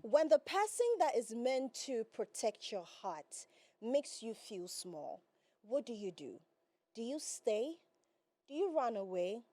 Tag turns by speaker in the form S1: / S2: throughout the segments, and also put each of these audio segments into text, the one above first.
S1: When the person that is meant to protect your heart makes you feel small, what do you do? Do you stay? Do you run away?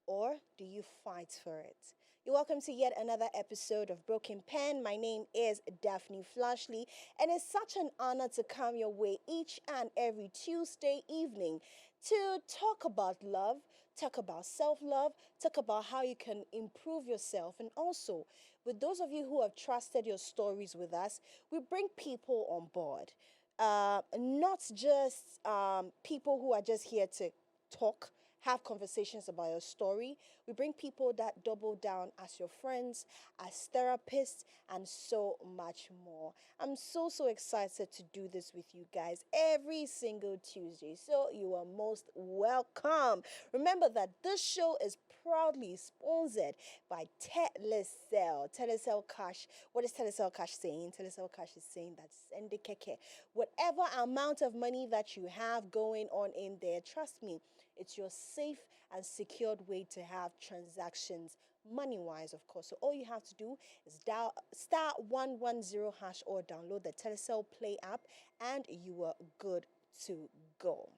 S1: Or do you fight for it? You're welcome to yet another episode of Broken Pen. My name is Daphne Flashley, and it's such an honor to come your way each and every Tuesday evening to talk about love, talk about self-love, talk about how you can improve yourself, and also with those of you who have trusted your stories with us, we bring people on board. Not just people who are just here to talk, have conversations about your story. We bring people that double down as your friends, as therapists, and so much more. I'm so excited to do this with you guys every single Tuesday. So you are most welcome. Remember that this show is proudly sponsored by Telecel. Telecel Cash. What is Telecel Cash saying? Telecel Cash is saying that send the keke. Whatever amount of money that you have going on in there, trust me, it's your safe and secured way to have transactions money-wise, of course. So all you have to do is dial *110# or download the Telecel Play app and you are good to go.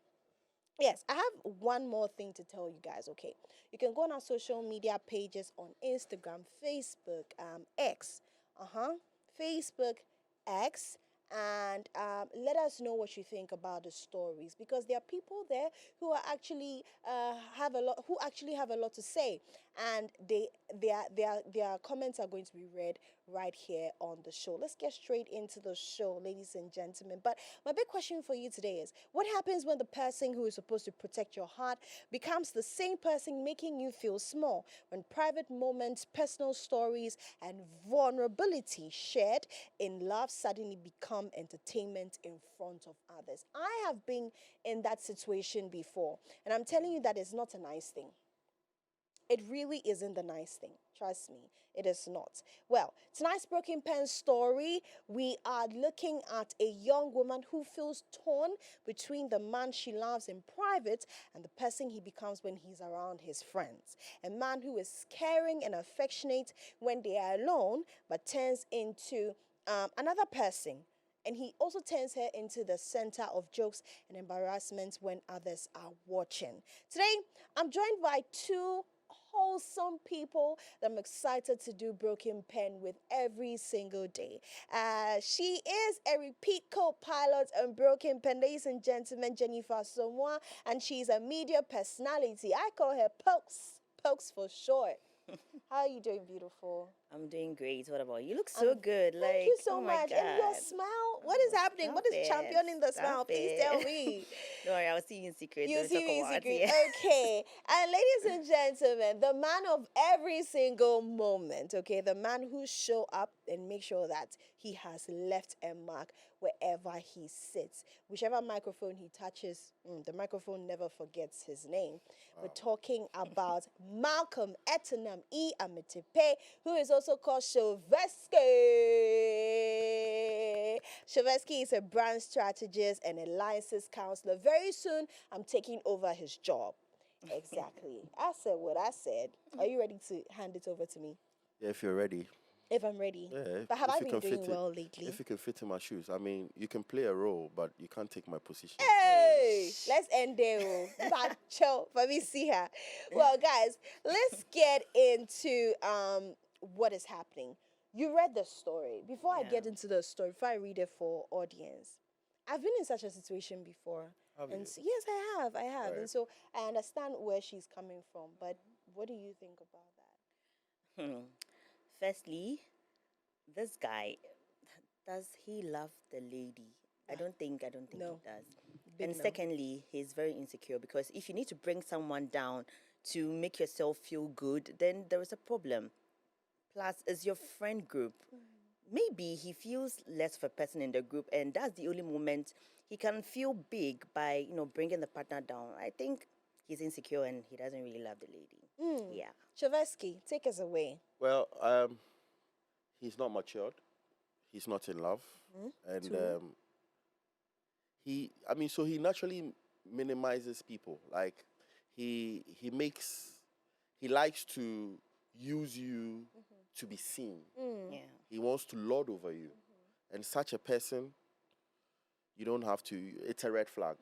S1: Yes, I have one more thing to tell you guys, okay? You can go on our social media pages on Instagram, Facebook, X. Facebook, X, and let us know what you think about the stories, because there are people there who are actually who actually have a lot to say, and their comments are going to be read right here on the show. Let's get straight into the show, ladies and gentlemen. But my big question for you today is, what happens when the person who is supposed to protect your heart becomes the same person making you feel small? When private moments, personal stories, and vulnerability shared in love suddenly become entertainment in front of others. I have been in that situation before, and I'm telling you that it's not a nice thing. It really isn't the nice thing. Trust me, it is not. Well, tonight's Broken Pen story, we are looking at a young woman who feels torn between the man she loves in private and the person he becomes when he's around his friends. A man who is caring and affectionate when they are alone, but turns into another person. And he also turns her into the center of jokes and embarrassment when others are watching. Today, I'm joined by two wholesome people that I'm excited to do Broken Pen with every single day. She is a repeat co-pilot on Broken Pen, ladies and gentlemen, Jennifer Somuah, and she's a media personality. I call her Pokes for short. How are you doing, beautiful?
S2: I'm doing great. What about you? You look so good.
S1: Thank you so
S2: oh my
S1: much.
S2: God.
S1: And your smile, what is happening? What is championing the smile? Please tell me.
S2: Don't worry, I'll see you in secret.
S1: You
S2: We'll
S1: see
S2: talk
S1: me in
S2: about
S1: secret.
S2: it.
S1: Okay. And ladies and gentlemen, the man of every single moment, okay? The man who show up and make sure that he has left a mark wherever he sits. Whichever microphone he touches, the microphone never forgets his name. We're talking about Malcolm Etornam Ametepe, who is also called Shovesky. Shovesky is a brand strategist and a licensed counselor. Very soon, I'm taking over his job. Exactly. I said what I said. Are you ready to hand it over to me?
S3: Yeah, if you're ready.
S1: If I'm ready.
S3: Yeah,
S1: But have
S3: if
S1: I
S3: you
S1: been
S3: can
S1: doing
S3: fit
S1: well
S3: it,
S1: lately?
S3: if you can fit in my shoes. I mean, you can play a role, but you can't take my position.
S1: Hey, let's end there. But chill, let me see her. Well, guys, let's get into what is happening. You read the story. Before I get into the story, before I read it for audience, I've been in such a situation before.
S3: Have
S1: And
S3: you?
S1: so, yes, I have.
S3: Right.
S1: And so I understand where she's coming from. But what do you think about that?
S2: Firstly, this guy, does he love the lady? I don't think
S1: No.
S2: he does.
S1: Big
S2: And
S1: no.
S2: secondly, he's very insecure, because if you need to bring someone down to make yourself feel good, then there is a problem. Plus, it's your friend group. Maybe he feels less of a person in the group, and that's the only moment he can feel big by, bringing the partner down. I think he's insecure and he doesn't really love the lady. Yeah.
S1: Shovesky, take us away.
S3: Well, he's not matured. He's not in love, and so he naturally minimizes people. Like he likes to use you to be seen.
S2: Yeah.
S3: He wants to lord over you. And such a person, you don't have to, it's a red flag.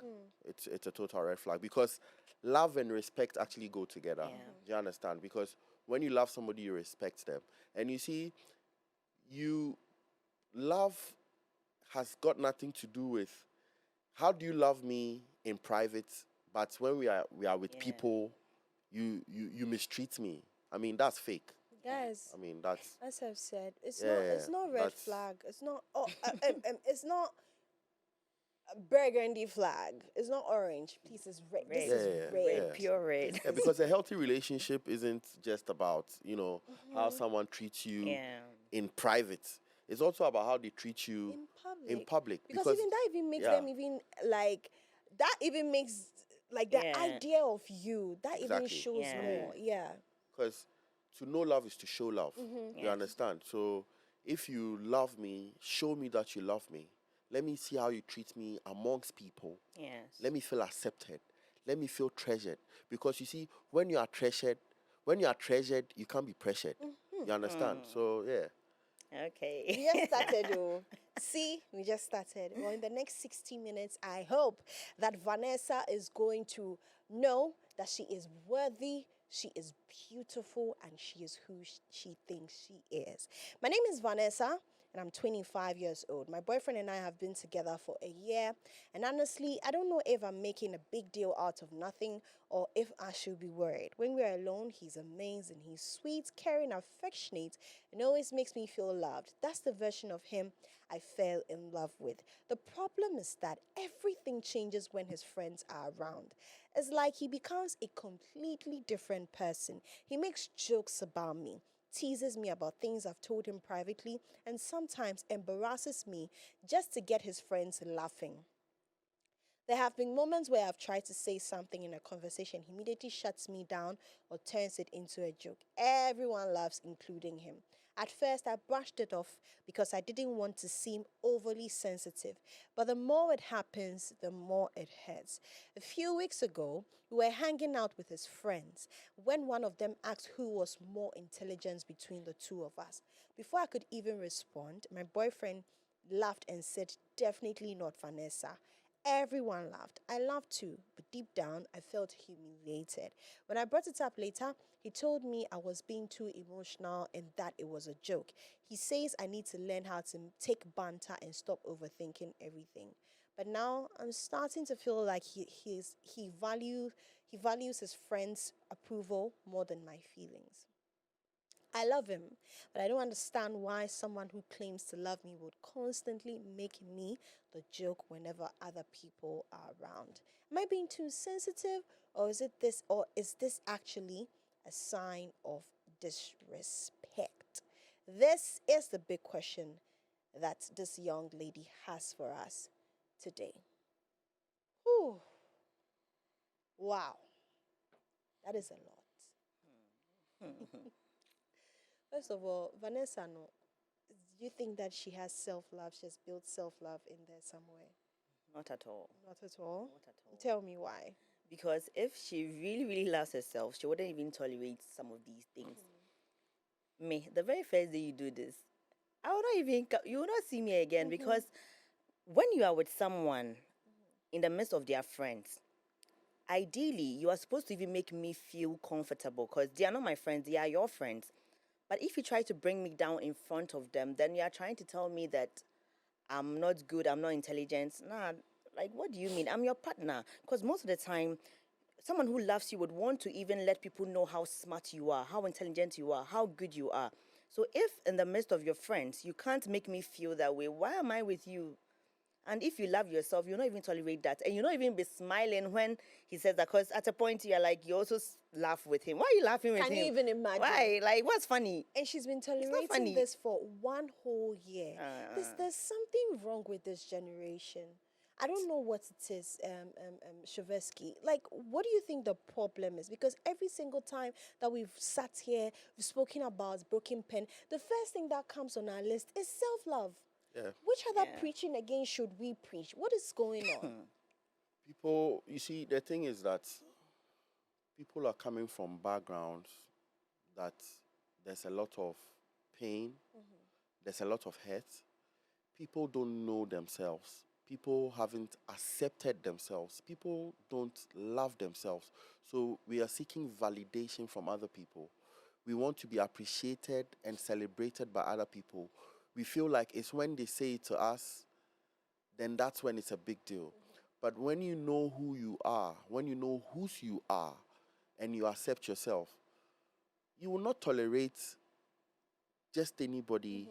S3: It's a total red flag, because love and respect actually go together.
S2: Yeah.
S3: Do you understand? Because when you love somebody, you respect them. And you see, love has got nothing to do with how do you love me in private, but when we are with people, you mistreat me. I mean, that's fake.
S1: Guys,
S3: I mean, that's
S1: as I've said, it's
S3: Yeah,
S1: not red
S3: that's-
S1: flag. It's not it's not a burgundy flag. It's not orange. Please, it's red. This
S2: Red.
S1: is
S3: Yeah,
S1: red.
S3: yeah.
S2: Pure red.
S3: yeah, because a healthy relationship isn't just about how someone treats you
S2: Yeah.
S3: in private. It's also about how they treat you
S1: In public.
S3: in public.
S1: Because even that even makes them even like that even makes like the
S2: Yeah.
S1: idea of you that even
S3: Exactly.
S1: shows
S2: Yeah.
S1: more. Yeah.
S3: Because to know love is to show love. You
S2: Yes.
S3: understand? So if you love me, show me that you love me. Let me see how you treat me amongst people.
S2: Yes.
S3: Let me feel accepted. Let me feel treasured. Because you see, when you are treasured, you can't be pressured. You understand? So yeah.
S2: Okay.
S1: We just started, oh. See, we just started. Well, in the next 60 minutes, I hope that Vanessa is going to know that she is worthy, she is beautiful, and she is who she thinks she is. My name is Vanessa, and I'm 25 years old. My boyfriend and I have been together for a year, and honestly, I don't know if I'm making a big deal out of nothing or if I should be worried. When we're alone, he's amazing, he's sweet, caring, affectionate, and always makes me feel loved. That's the version of him I fell in love with. The problem is that everything changes when his friends are around. It's like he becomes a completely different person. He makes jokes about me, teases me about things I've told him privately, and sometimes embarrasses me just to get his friends laughing. There have been moments where I've tried to say something in a conversation, he immediately shuts me down or turns it into a joke. Everyone laughs, including him. At first, I brushed it off because I didn't want to seem overly sensitive. But the more it happens, the more it hurts. A few weeks ago, we were hanging out with his friends when one of them asked who was more intelligent between the two of us. Before I could even respond, my boyfriend laughed and said, "Definitely not Vanessa." Everyone laughed. I laughed too, but deep down, I felt humiliated. When I brought it up later, he told me I was being too emotional and that it was a joke. He says I need to learn how to take banter and stop overthinking everything. But now I'm starting to feel like he values his friends' approval more than my feelings. I love him, but I don't understand why someone who claims to love me would constantly make me the joke whenever other people are around. Am I being too sensitive, or is this actually a sign of disrespect? This is the big question that this young lady has for us today. Whew. Wow, that is a lot. First of all, Vanessa, no, do you think that she has self love? She has built self love in there somewhere?
S2: Not at all.
S1: Not at all.
S2: Not at all.
S1: Tell me why.
S2: Because if she really, really loves herself, she wouldn't even tolerate some of these things. Me, the very first day you do this, I will not even, you will not see me again, because when you are with someone in the midst of their friends, ideally, you are supposed to even make me feel comfortable, because they are not my friends, they are your friends. But if you try to bring me down in front of them, then you are trying to tell me that I'm not good, I'm not intelligent. Nah, like, what do you mean? I'm your partner. Because most of the time, someone who loves you would want to even let people know how smart you are, how intelligent you are, how good you are. So if in the midst of your friends, you can't make me feel that way, why am I with you? And if you love yourself, you'll not even tolerate that. And you'll not even be smiling when he says that, because at a point you're like, you also laugh with him. Why are you laughing with him?
S1: Can you even imagine?
S2: Why? Like, what's funny?
S1: And she's been
S2: funny.
S1: tolerating this for one whole year.
S2: Uh.
S1: There's something wrong with this generation. I don't know what it is, Shovesky. Like, what do you think the problem is? Because every single time that we've sat here, we've spoken about broken pen, the first thing that comes on our list is self-love.
S3: Yeah.
S1: Which other
S2: Yeah.
S1: preaching again should we preach? What is going on?
S3: People, you see, the thing is that people are coming from backgrounds that there's a lot of pain. There's a lot of hurt. People don't know themselves. People haven't accepted themselves. People don't love themselves. So we are seeking validation from other people. We want to be appreciated and celebrated by other people. We feel like it's when they say it to us, then that's when it's a big deal. But when you know who you are, when you know whose you are, and you accept yourself, you will not tolerate just anybody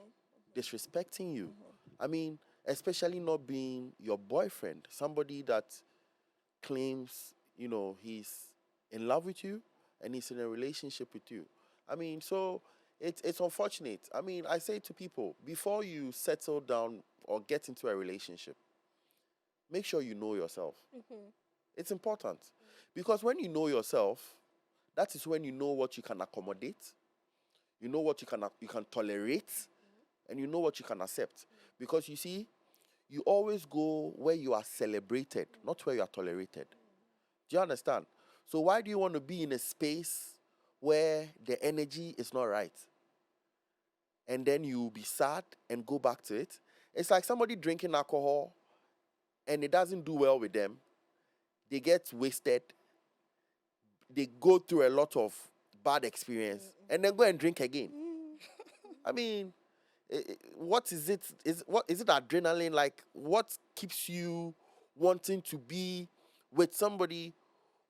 S3: disrespecting you. I mean, especially not being your boyfriend, somebody that claims, he's in love with you and he's in a relationship with you. I mean, so it's unfortunate. I mean, I say to people, before you settle down or get into a relationship, make sure you know yourself. It's important. Because when you know yourself, that is when you know what you can accommodate, you know what you can tolerate, and you know what you can accept. Because you see, you always go where you are celebrated, not where you are tolerated. Do you understand? So why do you want to be in a space where the energy is not right? And then you'll be sad and go back to it. It's like somebody drinking alcohol and it doesn't do well with them. They get wasted. They go through a lot of bad experience and then go and drink again. I mean, what is it? Is it adrenaline? Like, what keeps you wanting to be with somebody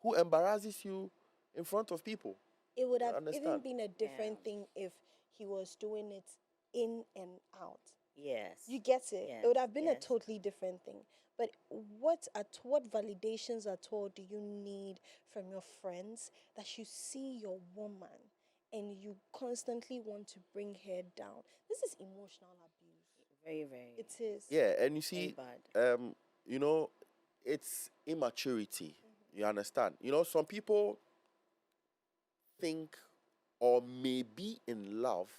S3: who embarrasses you in front of people?
S1: It would have even been a different thing if he was doing it in and out.
S2: Yes.
S1: You get it?
S2: Yes.
S1: It would have been a
S2: Yes.
S1: totally different thing. But what validations at all do you need from your friends that you see your woman and you constantly want to bring her down? This is emotional abuse.
S2: Very, very.
S1: It is.
S3: Yeah, and you see,
S2: bad.
S3: it's immaturity. You understand? Some people think or may be in love,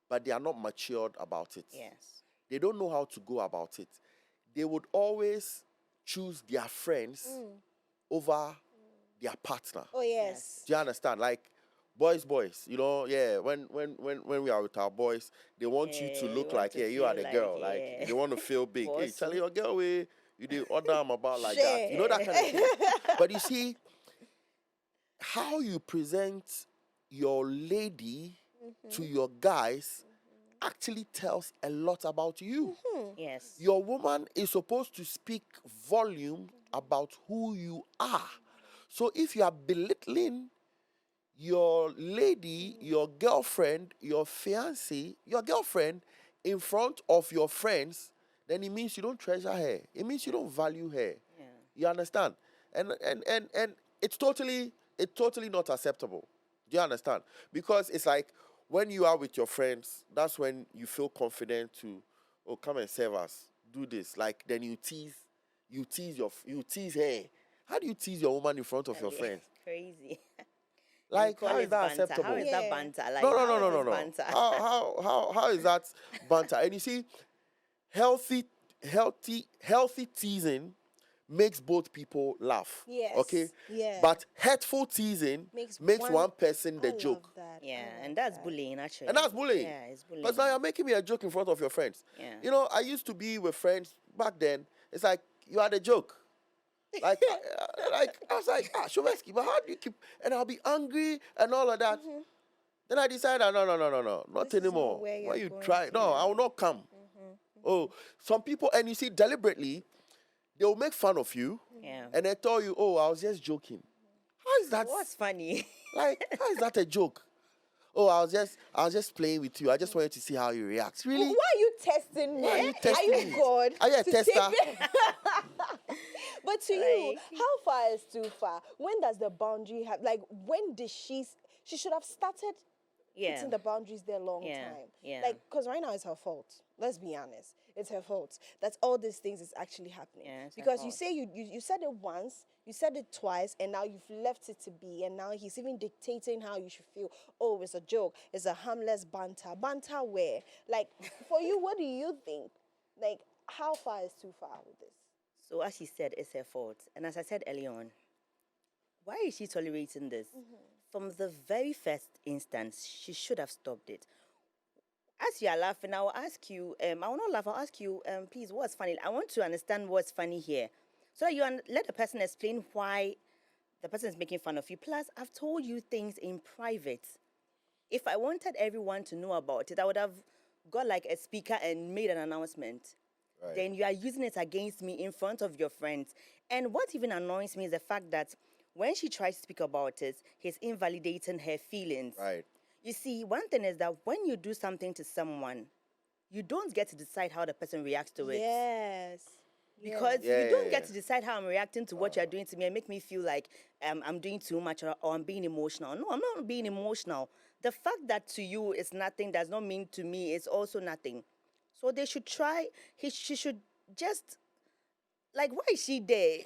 S3: but they are not matured about it.
S2: Yes.
S3: They don't know how to go about it. They would always choose their friends over their partner.
S1: Oh yes.
S3: Do you understand? Like boys, yeah, when we are with our boys, they want you to look like, you are the girl. Like, they want to feel big. Hey, Charlie, your girl, you do order them about like that. You know, that kind of thing. But you see, how you present your lady to your guys actually tells a lot about you.
S2: Yes.
S3: Your woman is supposed to speak volume about who you are. So if you are belittling your lady, your girlfriend, your fiancé, your girlfriend in front of your friends, then it means you don't treasure her. It means you don't value her.
S2: Yeah.
S3: You understand? And it's totally not acceptable. Do you understand? Because it's like when you are with your friends, that's when you feel confident to, come and serve us, do this. Like, then you tease her. How do you tease your woman in front of your friends?
S2: Crazy.
S3: Like, how is that
S2: banter.
S3: acceptable?
S2: How is that banter? Like,
S3: No.
S2: Banter?
S3: How is that banter? And you see, healthy teasing makes both people laugh.
S1: Yes.
S3: Okay?
S1: Yeah.
S3: But hurtful teasing makes one person the joke.
S1: That.
S2: Yeah, and that's bullying, actually.
S3: And that's bullying.
S2: Yeah, it's bullying.
S3: Because now you're making me a joke in front of your friends.
S2: Yeah.
S3: I used to be with friends back then. It's like, you are the joke. Like, I was like, Shovesky, but how do you keep... And I'll be angry and all of that. Then I decided, no, not
S1: This is
S3: anymore.
S1: not where
S3: When
S1: you're
S3: you
S1: going
S3: try...
S1: to.
S3: No, I will not come. Oh, some people... And you see, deliberately, they will make fun of you.
S2: Yeah.
S3: And they tell you, I was just joking. How is that?
S2: What's funny?
S3: Like, how is that a joke? Oh, I was just playing with you. I just wanted to see how you react. Really?
S1: Why are you testing me?
S3: Why are you testing
S1: Are you
S3: me?
S1: God?
S3: Are you a
S1: to
S3: tester?
S1: take- But to you,
S2: Like-
S1: how far is too far? When does the boundary have? Like, when did she should have started
S2: Yeah.
S1: putting the boundaries there long
S2: Yeah,
S1: time?
S2: yeah.
S1: Like, because right now it's her fault. Let's be honest. It's her fault. That's all these things is actually happening.
S2: Yeah, it's her
S1: because you
S2: fault.
S1: say you said it once, you said it twice, and now you've left it to be, and now he's even dictating how you should feel. Oh, it's a joke. It's a harmless banter. Banter where? Like, for you, what do you think? Like, how far is too far with this?
S2: So as she said, it's her fault. And as I said earlier on, why is she tolerating this? From the very first instance, she should have stopped it. As you are laughing, I will ask you, I will not laugh, I'll ask you, please, what's funny? I want to understand what's funny here. So you let the person explain why the person is making fun of you. Plus, I've told you things in private. If I wanted everyone to know about it, I would have got like a speaker and made an announcement.
S3: Right.
S2: Then you are using it against me in front of your friends. And what even annoys me is the fact that when she tries to speak about it, he's invalidating her feelings.
S3: Right.
S2: You see, one thing is that when you do something to someone, you don't get to decide how the person reacts to it.
S1: Yes.
S2: Because
S3: Yeah,
S2: you don't
S3: yeah,
S2: get
S3: yeah.
S2: to decide how I'm reacting to what you're doing to me and make me feel like I'm doing too much or I'm being emotional. No, I'm not being emotional. The fact that to you it's nothing does not mean to me it's also nothing. So they should try, she should just, like, why is she there?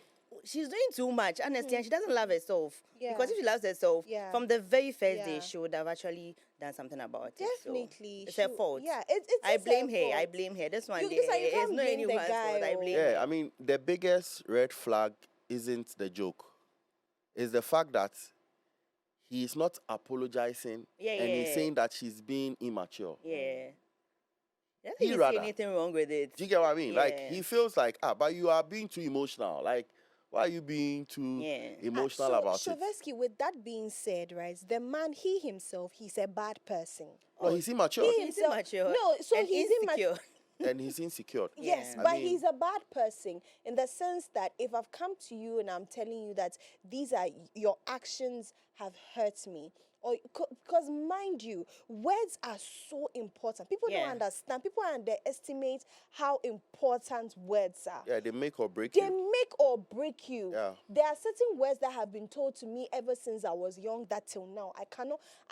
S2: She's doing too much, honestly, and she doesn't love herself.
S1: Yeah.
S2: Because if she loves herself,
S1: Yeah.
S2: from the very first day,
S1: Yeah.
S2: she would have actually done something about it.
S1: Definitely.
S2: So it's her fault.
S1: Yeah,
S2: I
S1: it's
S2: blame
S1: her
S2: her. I
S1: fault.
S2: blame her. This one,
S1: This one, you
S2: it's
S1: can't
S2: not
S1: blame the
S2: anyone's
S1: guy.
S2: fault. I
S1: Or-
S2: blame
S3: Yeah,
S2: her.
S3: I mean, the biggest red flag isn't the joke. It's the fact that he's not apologizing
S2: Yeah,
S3: and he's
S2: yeah.
S3: saying that she's being immature.
S2: Yeah. Doesn't
S3: He
S2: even see
S3: rather.
S2: anything wrong with it.
S3: Do you get what I mean? Like,
S2: Yeah.
S3: he feels like, but you are being too emotional. Like, why are you being too
S2: Yeah.
S3: emotional
S1: so,
S3: about it?
S1: Shovesky, with that being said, right, the man, he himself, he's a bad person.
S3: No, he's immature
S1: He
S2: He's
S1: himself,
S2: immature.
S1: no, so
S2: and
S1: he's
S2: insecure.
S3: and he's insecure.
S1: Yes,
S2: Yeah.
S1: but
S3: I mean,
S1: he's a bad person in the sense that if I've come to you and I'm telling you that these are your actions have hurt me, or because mind you, words are so important. People
S2: Yeah.
S1: don't understand. People underestimate how important words are.
S3: yeah, they make or break
S1: They
S3: you.
S1: make or break you.
S3: Yeah.
S1: There are certain words that have been told to me ever since I was young that till now I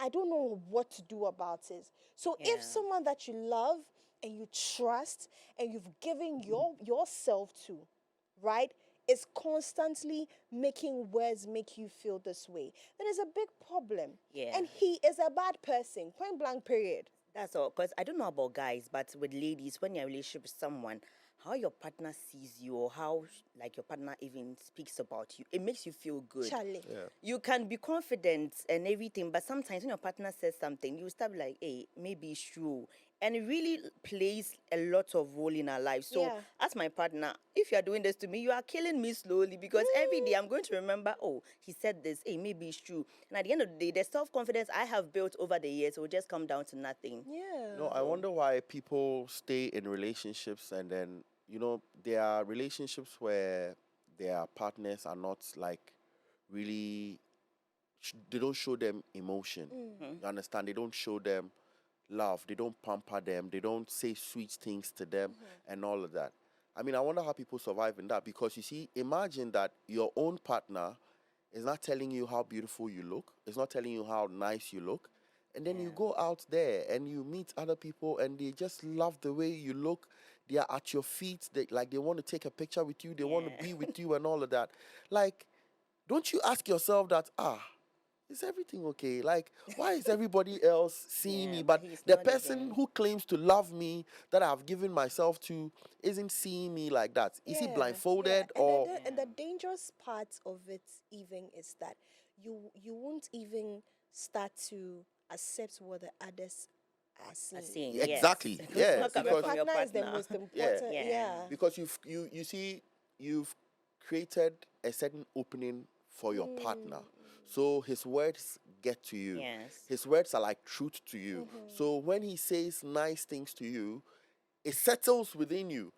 S1: don't know what to do about it. So
S2: Yeah.
S1: if someone that you love and you trust and you've given yourself to, right, is constantly making words make you feel this way, then it's a big problem.
S2: Yeah.
S1: And he is a bad person, point blank, period.
S2: That's all. Because I don't know about guys, but with ladies, when you're in a relationship with someone, how your partner sees you or how like your partner even speaks about you, it makes you feel good.
S1: Charlie.
S3: Yeah.
S2: You can be confident and everything, but sometimes when your partner says something, you start like, hey, maybe it's true. And it really plays a lot of role in our lives. So
S1: Yeah.
S2: as my partner, if you are doing this to me, you are killing me slowly because every day I'm going to remember, oh, he said this, hey, maybe it's true. And at the end of the day, the self-confidence I have built over the years will just come down to nothing.
S1: Yeah.
S3: No, I wonder why people stay in relationships and then, there are relationships where their partners are not like really, they don't show them emotion. You understand? They don't show them love. They don't pamper them. They don't say sweet things to them and all of that. I mean, I wonder how people survive in that because you see, imagine that your own partner is not telling you how beautiful you look. It's not telling you how nice you look. And then you go out there and you meet other people and they just love the way you look. They are at your feet. They want to take a picture with you. They want to be with you and all of that. Like, don't you ask yourself that, is everything okay? Like, why is everybody else seeing
S2: Yeah,
S3: me?
S2: but
S3: But
S2: he's
S3: the
S2: not
S3: person
S2: even-
S3: who claims to love me, that I've given myself to, isn't seeing me like that. Is he
S1: Yeah,
S3: blindfolded
S1: yeah.
S3: or...
S1: And the dangerous part of it even is that you won't even start to accept what the others are
S2: I
S1: seeing.
S2: see.
S3: Exactly,
S2: Yes.
S3: yeah,
S2: Not coming
S3: because-
S2: from your
S1: Partner is the
S2: partner.
S1: most important.
S2: Yeah.
S1: Yeah.
S3: Because you see, you've created a certain opening for your partner. So his words get to you.
S2: Yes.
S3: His words are like truth to you. So when he says nice things to you, it settles within you.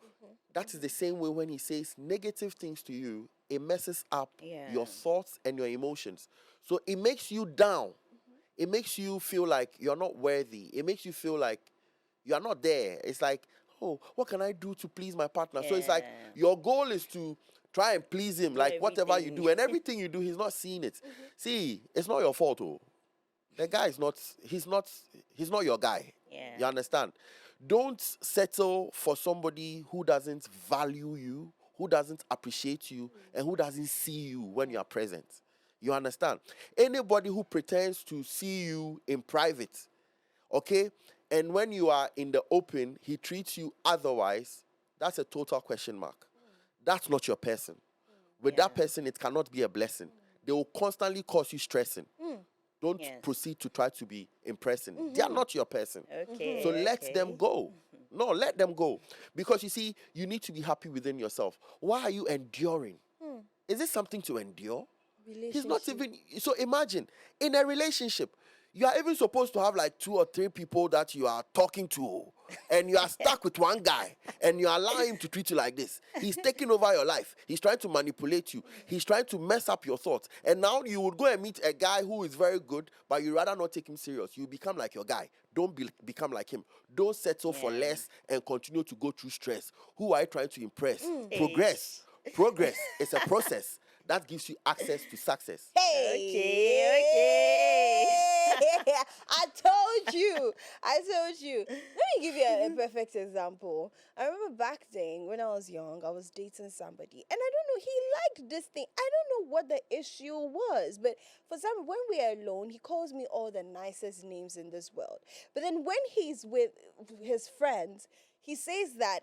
S3: That is the same way when he says negative things to you, it messes up
S2: Yeah.
S3: your thoughts and your emotions. So it makes you down. It makes you feel like you're not worthy. It makes you feel like you are not there. It's like, oh, what can I do to please my partner? So it's like
S2: Yeah.
S3: your goal is to try and please him,
S2: Do
S3: like whatever you
S2: everything.
S3: do, and everything you do, he's not seeing it. See, it's not your fault, oh. The guy is not. He's not your guy.
S2: Yeah.
S3: You understand? Don't settle for somebody who doesn't value you, who doesn't appreciate you, and who doesn't see you when you are present. You understand? Anybody who pretends to see you in private, okay, and when you are in the open, he treats you otherwise, that's a total question mark. That's not your person. With that
S2: Yeah.
S3: person, it cannot be a blessing. They will constantly cause you stressing. Don't
S2: Yes.
S3: proceed to try to be impressing. They are not your person.
S2: Okay.
S3: So let them go. No, let them go. Because you see, you need to be happy within yourself. Why are you enduring? Is it something to endure? He's not even. So imagine, in a relationship, you are even supposed to have like 2 or 3 people that you are talking to, and you are stuck with one guy, and you allow him to treat you like this. He's taking over your life. He's trying to manipulate you. He's trying to mess up your thoughts. And now you would go and meet a guy who is very good, but you rather not take him serious. You become like your guy. Don't become like him. Don't settle for less and continue to go through stress. Who are you trying to impress? Progress. Progress is a process that gives you access to success.
S2: Okay.
S1: I told you. Let me give you a perfect example. I remember back then when I was young, I was dating somebody, and I don't know, he liked this thing. I don't know what the issue was, but for some, when we are alone, he calls me all the nicest names in this world. But then when he's with his friends, he says that.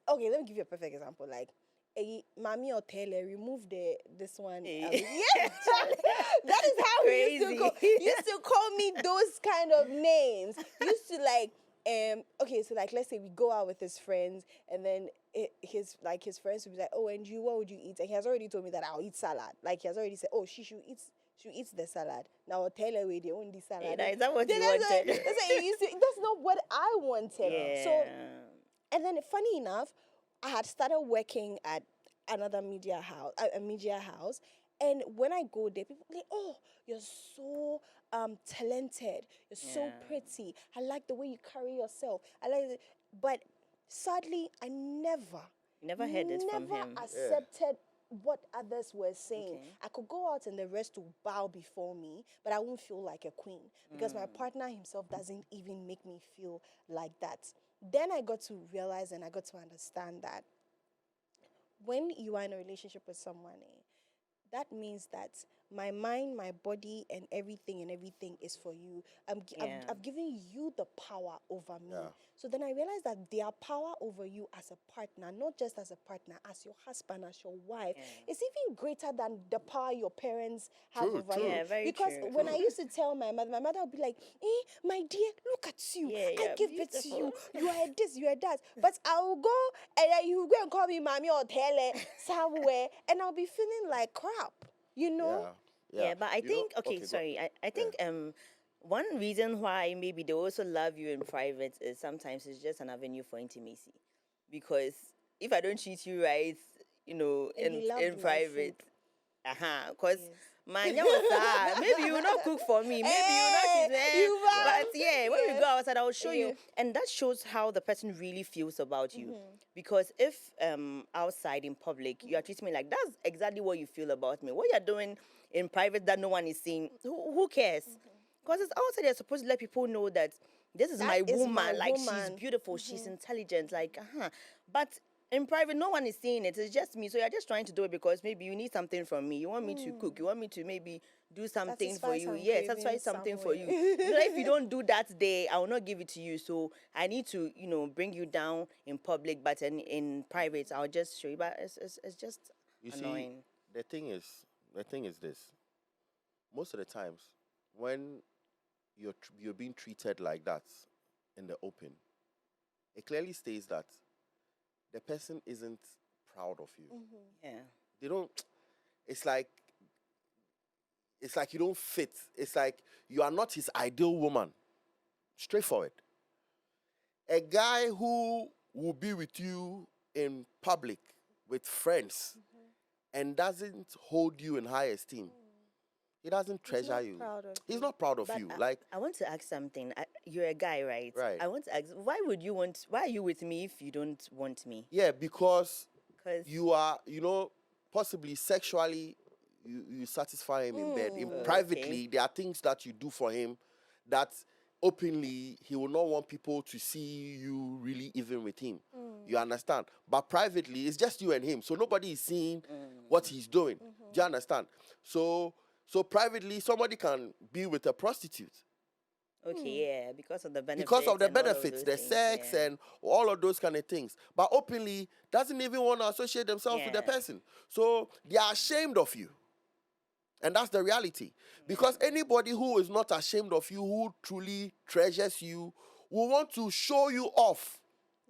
S1: Okay, let me give you a perfect example. Like, Mami or Taylor, remove this one. Yeah, that is how he used to call me those kind of names. He used to like, okay, so like let's say we go out with his friends, and then his friends would be like, oh, and you, what would you eat? And he has already told me that I'll eat salad. Like he has already said, oh, she eats the salad. Now tell her they own the salad.
S2: Is that what you wanted?
S1: That's not what I wanted.
S2: Yeah.
S1: So, and then funny enough, I had started working at another media house, and when I go there, people are like, "Oh, you're so talented. You're so pretty. I like the way you carry yourself. I like it." But sadly, I
S2: Never heard it from him.
S1: accepted what others were saying.
S2: Okay.
S1: I could go out and the rest will bow before me, but I won't feel like a queen because my partner himself doesn't even make me feel like that. Then I got to realize and I got to understand that when you are in a relationship with someone, that means that my mind, my body, and everything is for you. I've given you the power over me.
S3: Yeah.
S1: So then I realized that their power over you as a partner, not just as a partner, as your husband, as your wife, is even greater than the power your parents have
S3: True,
S1: over
S3: true.
S1: you.
S2: Yeah, very
S1: Because
S2: true.
S1: when I used to tell my mother would be like, my dear, look at you.
S2: Yeah,
S1: I
S2: you're
S1: give it to you.
S2: beautiful."
S1: You are this, you are that. But I will go and then you go and call me mommy or tele somewhere, and I'll be feeling like crap, you know?
S2: Yeah, but I
S3: You know-
S2: think okay,
S3: go-
S2: sorry. I think one reason why maybe they also love you in private is sometimes it's just an avenue for intimacy. Because if I don't treat you right,
S1: And he loved
S2: in
S1: my
S2: private, because
S1: Yes.
S2: maybe you will not cook for me, maybe you will not treat me.
S1: you
S2: But yeah, when we go outside, I will show
S1: Yeah.
S2: you, and that shows how the person really feels about you. Because if outside in public you are treating me like that's exactly what you feel about me. What you're doing in private that no one is seeing, who cares? Because it's outside, you're supposed to let people know that this is
S1: That
S2: my
S1: is
S2: woman.
S1: my
S2: Like she's
S1: woman.
S2: beautiful, she's intelligent. Like but in private, no one is seeing it. It's just me. So you're just trying to do it because maybe you need something from me. You want me to cook. You want me to maybe do something for
S1: Satisfy
S2: you.
S1: some
S2: Yes, satisfy
S1: cravings
S2: something for you.
S1: somewhere.
S2: If you don't do that day, I will not give it to you. So I need to, bring you down in public, but in private, I'll just show you. But it's just
S3: You
S2: annoying.
S3: see, the thing is this. Most of the times, when you're being treated like that in the open, it clearly states that the person isn't proud of you.
S2: Yeah.
S3: They don't. It's like you don't fit. It's like you are not his ideal woman. Straightforward. A guy who will be with you in public with friends and doesn't hold you in high esteem. He doesn't treasure
S1: not
S3: you.
S1: proud of
S3: He's
S1: you.
S3: not proud of
S2: But
S3: you. Like,
S2: I want to ask something. You're a guy, right?
S3: Right.
S2: I want to ask, why are you with me if you don't want me?
S3: yeah, because
S2: 'Cause-
S3: you are, possibly sexually, you satisfy him in bed. Privately, there are things that you do for him that openly he will not want people to see you really even with him. You understand? But privately, it's just you and him. So nobody is seeing what he's doing. Do you understand? So privately, somebody can be with a prostitute.
S2: Okay, yeah, because of the benefits.
S3: Because of the
S2: and all
S3: benefits,
S2: those
S3: the
S2: things,
S3: sex
S2: yeah.
S3: and all of those kind of things. But openly doesn't even want to associate themselves with the
S2: Yeah.
S3: person. So they are ashamed of you. And that's the reality. Because anybody who is not ashamed of you, who truly treasures you, will want to show you off,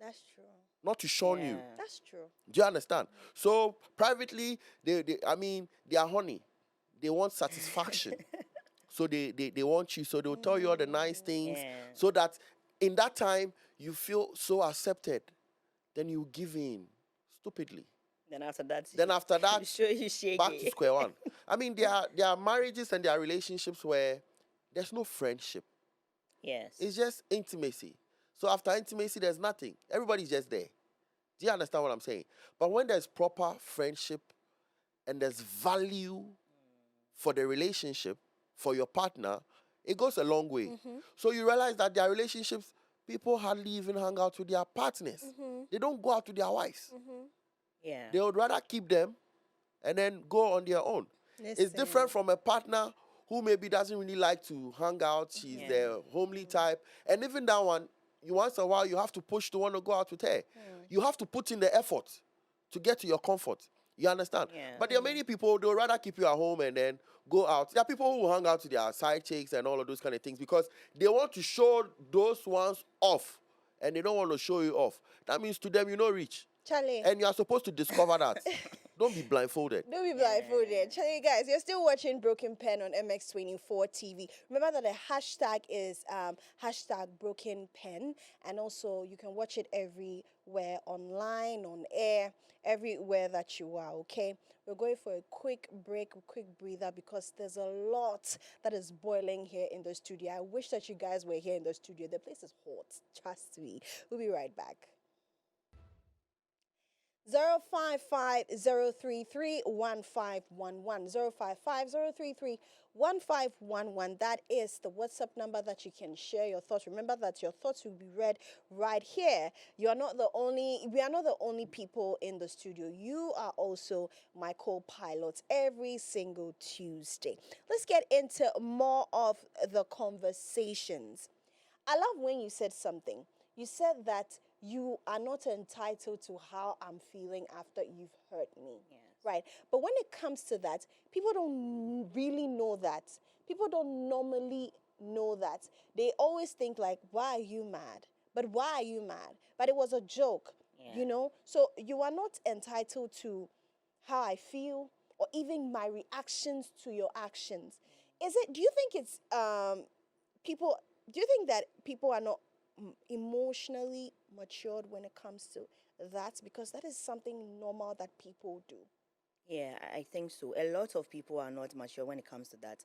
S1: That's true.
S3: not to shun you.
S1: That's true.
S3: Do you understand? So privately, they are honey. They want satisfaction. So they want you. So they'll tell you all the nice things.
S2: Yeah.
S3: So that in that time you feel so accepted. Then you give in stupidly.
S2: Then after that,
S3: Sure
S2: you shake
S3: back
S2: it.
S3: to square one. I mean, there are marriages and there are relationships where there's no friendship.
S2: Yes.
S3: It's just intimacy. So after intimacy, there's nothing. Everybody's just there. Do you understand what I'm saying? But when there's proper friendship and there's value for the relationship, for your partner, it goes a long way. So you realize that their relationships, people hardly even hang out with their partners. They don't go out with their wives.
S2: Yeah.
S3: They would rather keep them and then go on their own. It's different from a partner who maybe doesn't really like to hang out. She's the homely type. And even that one, once in a while, you have to push to want to go out with her. You have to put in the effort to get to your comfort. You understand?
S2: Yeah.
S3: But there are many people, they'll rather keep you at home and then go out. There are people who hang out with their side chicks and all of those kind of things because they want to show those ones off and they don't want to show you off. That means to them, you're not rich.
S1: Charlie.
S3: And you are supposed to discover that. Don't be blindfolded.
S1: Don't be blindfolded. Charlie, guys, you're still watching Broken Pen on MX24 TV. Remember that the hashtag is hashtag Broken Pen. And also, you can watch it everywhere, online, on air, everywhere that you are, okay? We're going for a quick break, a quick breather, because there's a lot that is boiling here in the studio. I wish that you guys were here in the studio. The place is hot. Trust me. We'll be right back. 055-033-1511. 055-033-1511. That is the WhatsApp number that you can share your thoughts. Remember that your thoughts will be read right here. We are not the only people in the studio. You are also my co-pilots every single Tuesday. Let's get into more of the conversations. I love when you said something. You said that you are not entitled to how I'm feeling after you've hurt me.
S2: Yes.
S1: Right? But when it comes to that, people don't really know that. People don't normally know that. They always think like, why are you mad? But why are you mad? But it was a joke, you know? So you are not entitled to how I feel or even my reactions to your actions. Do you think it's, do you think that people are not emotionally matured when it comes to that? Because that is something normal that people do.
S2: Yeah, I think so. A lot of people are not mature when it comes to that.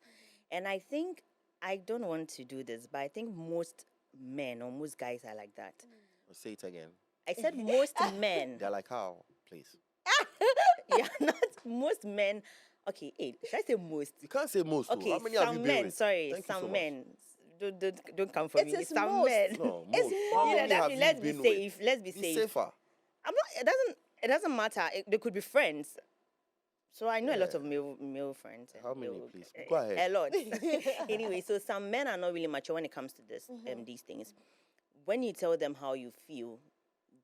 S2: And I think, I don't want to do this, but I think most men or most guys are like that.
S3: Say it again.
S2: I said most men.
S3: They're like, how? Please.
S2: Yeah, not most men. Okay, should I say most?
S3: You can't say most.
S2: Okay,
S3: how many have you
S2: some
S3: been
S2: men,
S3: with?
S2: sorry,
S3: Thank you
S2: some
S3: so much.
S2: men. Don't come for
S1: It
S2: me.
S1: is
S2: Some
S1: most.
S2: men.
S3: No,
S1: It's
S3: most.
S1: most.
S3: How
S2: Yeah,
S3: many have
S2: definitely,
S3: you
S2: let's be
S3: been
S2: safe.
S3: with?
S2: Let's be
S3: Be
S2: safe.
S3: safer.
S2: I'm not. It doesn't matter. They could be friends. So I know a lot of male friends.
S3: How many, please? Go ahead.
S2: A lot. Anyway, so some men are not really mature when it comes to this these things. When you tell them how you feel,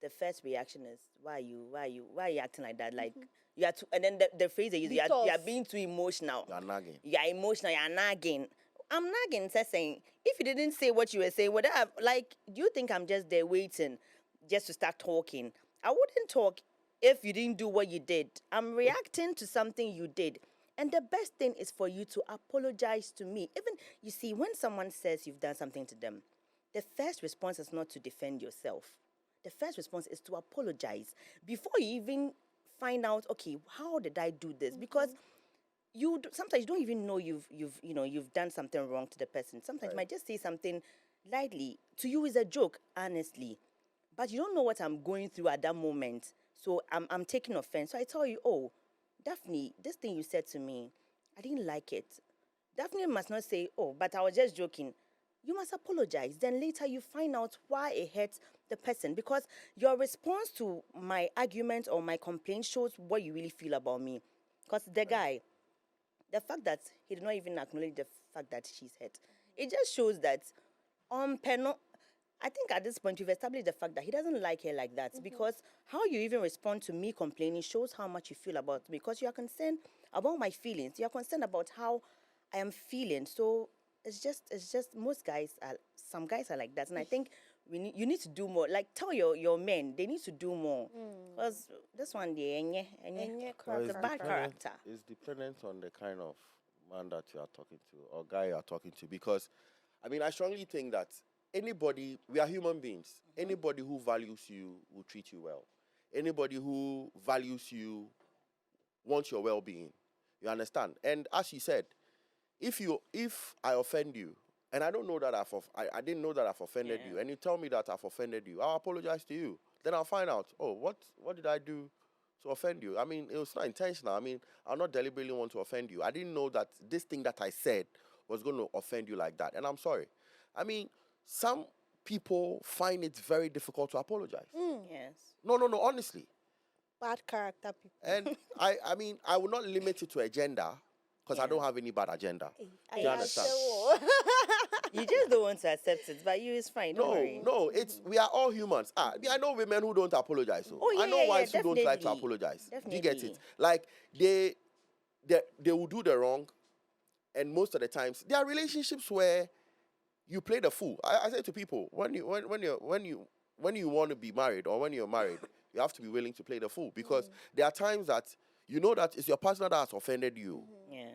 S2: the first reaction is, why are you acting like that? Like you are too, and then the phrase they use, you are being too emotional.
S3: You're nagging.
S2: You are emotional. You are nagging. I'm nagging. Saying, if you didn't say what you were saying, would I have, like, do you think I'm just there waiting just to start talking? I wouldn't talk if you didn't do what you did. I'm reacting to something you did. And the best thing is for you to apologize to me. Even, you see, when someone says you've done something to them, the first response is not to defend yourself. The first response is to apologize before you even find out, okay, how did I do this? Because sometimes you don't even know you've done something wrong to the person. Sometimes you might just say something lightly. To you is a joke, honestly. But you don't know what I'm going through at that moment. So I'm taking offense. So I tell you, oh, Daphne, this thing you said to me, I didn't like it. Daphne must not say, oh, but I was just joking. You must apologize. Then later you find out why it hurts the person. Because your response to my argument or my complaint shows what you really feel about me. Because the guy, the fact that he did not even acknowledge the fact that she's hurt, it just shows that I I think at this point, you've established the fact that he doesn't like her like that, because how you even respond to me complaining shows how much you feel about me, because you are concerned about my feelings. You are concerned about how I am feeling. So it's just some guys are like that. And I think you need to do more. Like, tell your men, they need to do more. Because this one,
S3: Well,
S2: it's a bad character.
S3: It's dependent on the kind of man that you are talking to or guy you are talking to. Because, I mean, I strongly think that anybody, we are human beings. Anybody who values you will treat you well. Anybody who values you wants your well-being. You understand? And as you said, if I offend you, and I don't know that I didn't know that I've offended you, and you tell me that I've offended you, I'll apologize to you. Then I'll find out, oh, what did I do to offend you? I mean, it was not intentional. I mean, I'll not deliberately want to offend you. I didn't know that this thing that I said was going to offend you like that, and I'm sorry. I mean, some people find it very difficult to apologize.
S2: Yes.
S3: No, honestly.
S1: Bad character people.
S3: And I mean, I will not limit it to a gender, because I don't have any bad agenda. Do you understand?
S2: You just don't want to accept it, but it's fine. Don't worry.
S3: No, we are all humans. I know women who don't apologize. So. I know wives who don't like to apologize.
S2: Definitely.
S3: Do you get it? Like they will do the wrong, and most of the times there are relationships where you play the fool. I say to people, when you want to be married or when you're married, you have to be willing to play the fool, because there are times that you know that it's your partner that has offended you.
S2: Yeah.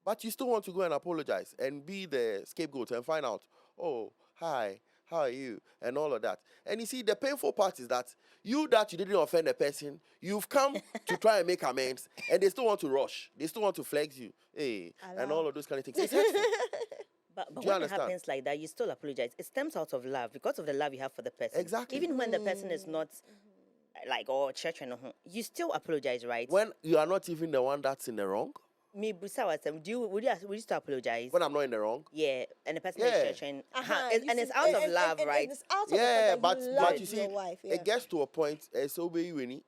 S3: But you still want to go and apologize and be the scapegoat and find out, oh, hi, how are you? And all of that. And you see, the painful part is that you didn't offend a person, you've come to try and make amends, and they still want to rush. They still want to flex you. Hey, and all of those kind of things. It's hurtful.
S2: But when it happens like that, you still apologize. It stems out of love, because of the love you have for the person.
S3: Exactly.
S2: Even when the person is not like, oh, church and you still apologize, right?
S3: When you are not even the one that's in the wrong.
S2: Me, Busa was would you still apologize?
S3: When I'm not in the wrong.
S2: Yeah, and the person is church and it's out of love, right?
S1: It's out of the fact that
S3: but you see,
S1: your wife. Yeah.
S3: it gets to a point. So when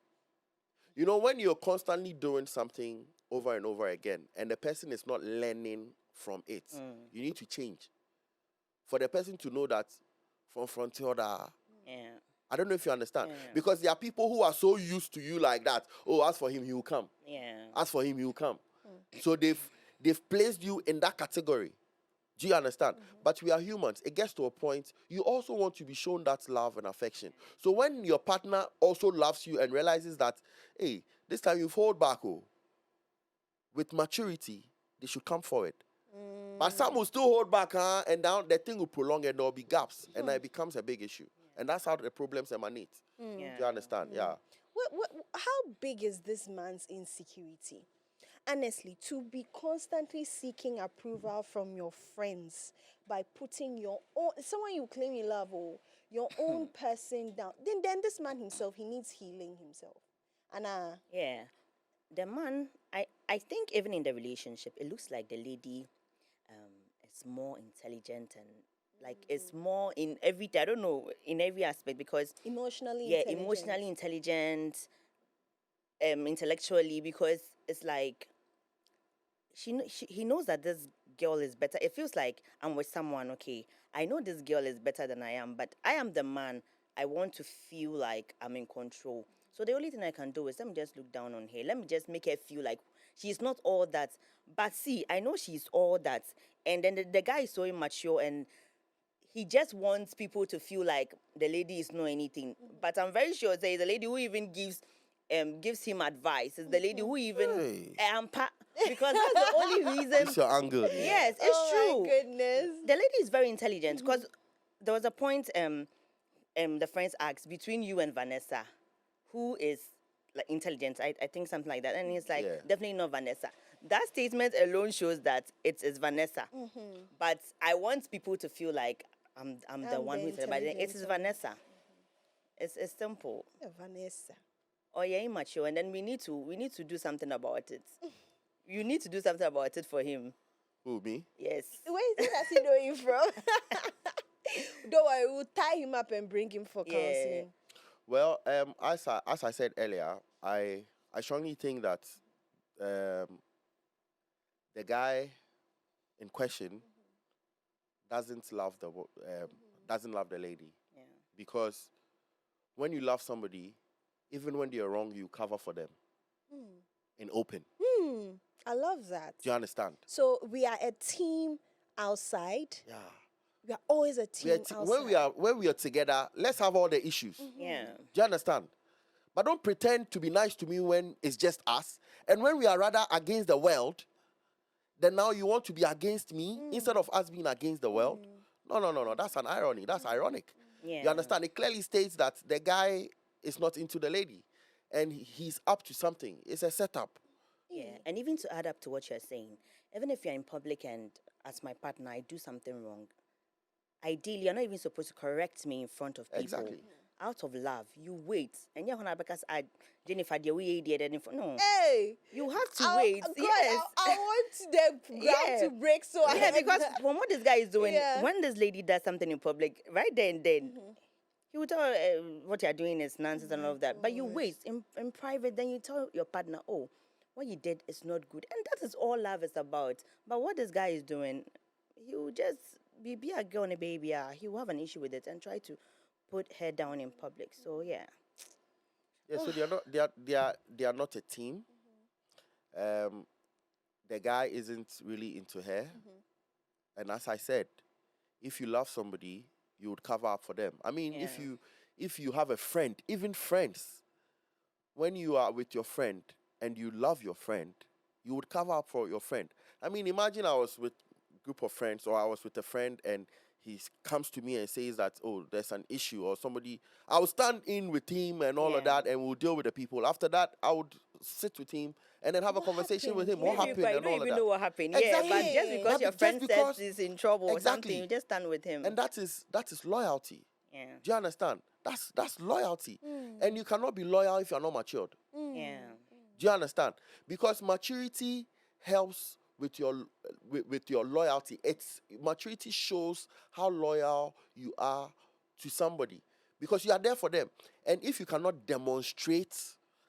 S3: when you're constantly doing something over and over again, and the person is not learning from it, you need to change. For the person to know that from frontier, I don't know if you understand.
S2: Yeah.
S3: Because there are people who are so used to you like that. Oh, as for him, he will come.
S2: Yeah.
S3: As for him, he will come. So they've placed you in that category. Do you understand? But we are humans. It gets to a point, you also want to be shown that love and affection. So when your partner also loves you and realizes that, hey, this time you've held back, with maturity, they should come forward. But some will still hold back, and now the thing will prolong and there will be gaps, and then it becomes a big issue. And that's how the problems emanate. Do you understand? Yeah.
S1: How big is this man's insecurity? Honestly, to be constantly seeking approval from your friends by putting your own, someone you claim you love, or your own person down, then this man himself, he needs healing himself. And
S2: yeah, the man, I think even in the relationship, it looks like the lady is more intelligent and like it's more in every, I don't know, in every aspect, because
S1: emotionally
S2: intelligent, intellectually, because it's like he knows that this girl is better. It feels like I'm with someone, okay, I know this girl is better than I am, but I am the man. I want to feel like I'm in control. So the only thing I can do is let me just look down on her. Let me just make her feel like she's not all that. But see, I know she's all that. And then the guy is so immature, and he just wants people to feel like the lady is not anything. But I'm very sure there is a lady who even gives him advice. It's the lady who even unpack, because that's the only reason.
S3: It's your angle.
S2: Yes, it's true.
S1: My goodness.
S2: The lady is very intelligent, because there was a point the friends asked, between you and Vanessa, who is like intelligent? I think something like that. And he's like, definitely not Vanessa. That statement alone shows that it's Vanessa. But I want people to feel like I'm the one who's but it is Vanessa. It's simple.
S1: Vanessa.
S2: Oh yeah, immature, and then we need to do something about it. You need to do something about it for him.
S3: Who, me?
S2: Yes.
S1: Where is does he know you from? Don't worry, we'll tie him up and bring him for counseling.
S3: Well, as I said earlier, I strongly think that the guy in question doesn't love the lady.
S2: Yeah.
S3: Because when you love somebody, even when they're wrong, you cover for them in open.
S1: I love that.
S3: Do you understand?
S1: So we are a team outside.
S3: Yeah.
S1: We are always a team outside.
S3: When we are together, let's have all the issues.
S2: Yeah.
S3: Do you understand? But don't pretend to be nice to me when it's just us. And when we are rather against the world, then now you want to be against me instead of us being against the world. No. That's an irony. That's ironic.
S2: Yeah.
S3: You understand? It clearly states that the guy is not into the lady and he's up to something. It's a setup.
S2: Yeah, and even to add up to what you're saying, even if you're in public and as my partner, I do something wrong, ideally, you're not even supposed to correct me in front of people.
S3: Exactly.
S2: Out of love, you wait. And yeah, because I, Jennifer, the way no.
S1: Hey,
S2: You have to wait.
S1: God,
S2: Yes.
S1: I want the ground to break. So
S2: Yeah, because from what this guy is doing,
S1: Yeah.
S2: when this lady does something in public, right there and then, he will tell her what you're doing is nonsense and all of that. But you wait in private, then you tell your partner, oh, what you did is not good. And that is all love is about. But what this guy is doing, he will just be a girl and a baby. He will have an issue with it and try to put her down in public. So, yeah.
S3: Yeah, so they are not a team. The guy isn't really into her. And as I said, if you love somebody, you would cover up for them. I mean,
S2: Yeah.
S3: if you have a friend, even friends, when you are with your friend and you love your friend, you would cover up for your friend. I mean, imagine I was with a group of friends or I was with a friend and he comes to me and says that, oh, there's an issue or somebody. I will stand in with him and all of
S2: Yeah.
S3: that and we'll deal with the people. After that, I would sit with him and then have a conversation with him. What
S2: Maybe
S3: happened
S2: you
S3: and
S2: don't
S3: all of
S2: even
S3: that.
S2: know what happened.
S3: Exactly.
S2: Yeah, but just because
S3: But
S2: your
S3: just
S2: friend
S3: because-
S2: says he's in trouble or
S3: Exactly.
S2: something, you just stand with him.
S3: And that is loyalty.
S2: Yeah.
S3: Do you understand? That's loyalty. And you cannot be loyal if you're not matured.
S2: Yeah.
S3: Do you understand? Because maturity helps with your loyalty. Maturity shows how loyal you are to somebody because you are there for them. And if you cannot demonstrate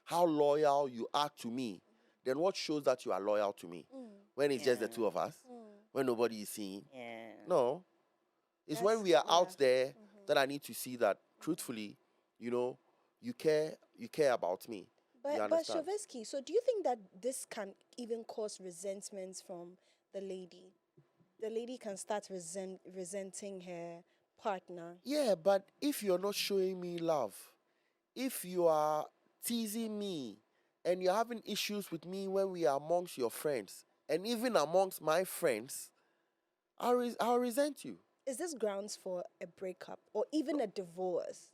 S3: how loyal you are to me, then what shows that you are loyal to me? When it's just the two of us, when nobody is seeing.
S2: Yeah.
S3: No, it's when we are out there that I need to see that truthfully, you care about me. You
S1: But
S3: understand?
S1: Shovesky, so do you think that this can even cause resentments from the lady? The lady can start resenting her partner.
S3: Yeah, but if you're not showing me love, if you are teasing me and you're having issues with me when we are amongst your friends and even amongst my friends, I'll resent you.
S1: Is this grounds for a breakup or even a divorce?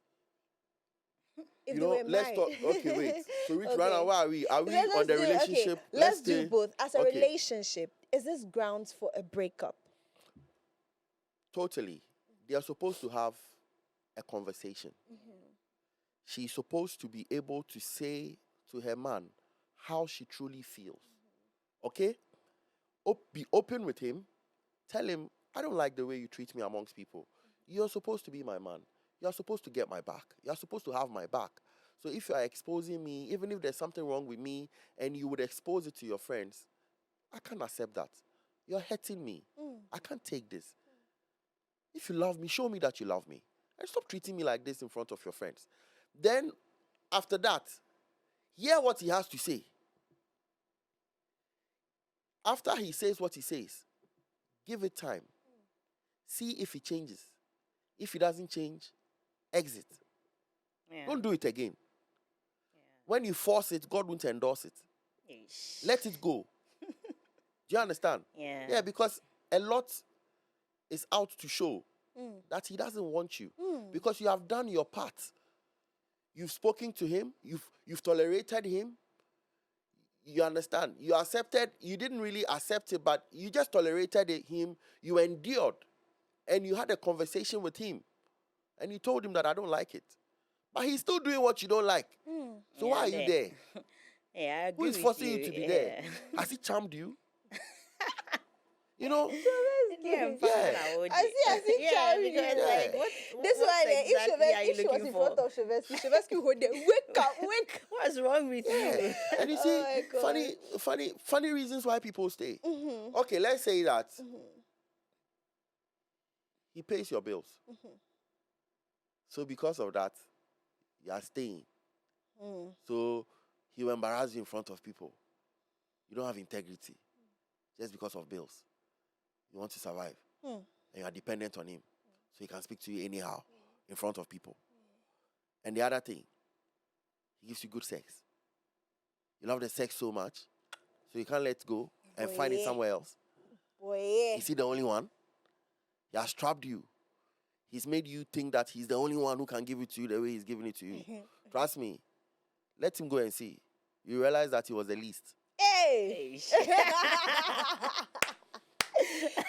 S1: If
S3: You
S1: they
S3: know,
S1: were
S3: let's talk.
S1: married.
S3: Okay, wait. So which
S1: Okay.
S3: one are we? Are we
S1: Let's
S3: on the
S1: do-
S3: relationship?
S1: Okay, let's do
S3: stay-
S1: both. As a
S3: okay.
S1: relationship, is this grounds for a breakup?
S3: Totally. They are supposed to have a conversation. She's supposed to be able to say to her man how she truly feels. Okay? Be open with him. Tell him, I don't like the way you treat me amongst people. You're supposed to be my man. You're supposed to get my back. You're supposed to have my back. So if you are exposing me, even if there's something wrong with me and you would expose it to your friends, I can't accept that. You're hurting me. I can't take this. If you love me, show me that you love me. And stop treating me like this in front of your friends. Then, after that, hear what he has to say. After he says what he says, give it time. See if he changes. If he doesn't change, exit.
S2: Yeah.
S3: Don't do it again. When you force it, God won't endorse it.
S2: Ish.
S3: Let it go. Do you understand?
S2: Yeah.
S3: Yeah, because a lot is out to show that he doesn't want you. Because you have done your part. You've spoken to him. You've tolerated him. You understand? You accepted. You didn't really accept it, but you just tolerated him. You endured. And you had a conversation with him. And you told him that I don't like it. But he's still doing what you don't like. So why are you there?
S2: Yeah, I agree
S3: Who is
S2: with
S3: forcing you to be there?
S2: Yeah.
S3: Has he charmed you? You know?
S2: Yeah,
S1: I see Charlie.
S2: because
S3: Yeah.
S2: like
S1: This
S2: what
S1: one,
S2: exactly are you
S1: if she was
S2: looking
S1: in
S2: for?
S1: front of Shovesky would wake up, wake.
S2: What's wrong with you?
S3: And you
S1: Oh my
S3: see,
S1: God.
S3: funny reasons why people stay. Okay, let's say that he pays your bills. So because of that, you are staying. So he will embarrass you in front of people. You don't have integrity just because of bills. You want to survive. And you are dependent on him. So he can speak to you anyhow in front of people. And the other thing, he gives you good sex. You love the sex so much, so you can't let go and find it somewhere else. Is he the only one? He has trapped you. He's made you think that he's the only one who can give it to you the way he's giving it to you. Trust me. Let him go and see. You realize that he was the least.
S1: Hey!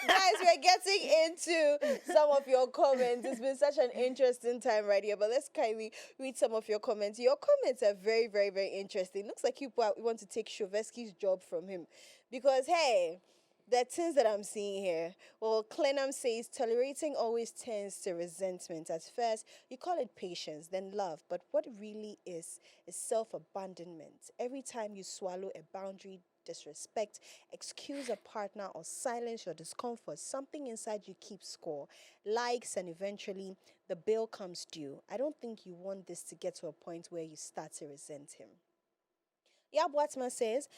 S1: Guys, we're getting into some of your comments. It's been such an interesting time right here, but let's kindly read some of your comments. Your comments are very, very, very interesting. Looks like people want to take Shovesky's job from him because, hey, the things that I'm seeing here. Well, Clenham says tolerating always tends to resentment. At first, you call it patience, then love. But what really is self-abandonment. Every time you swallow a boundary, disrespect, excuse a partner, or silence your discomfort, something inside you keeps score, likes, and eventually the bill comes due. I don't think you want this to get to a point where you start to resent him. Yab Watman says,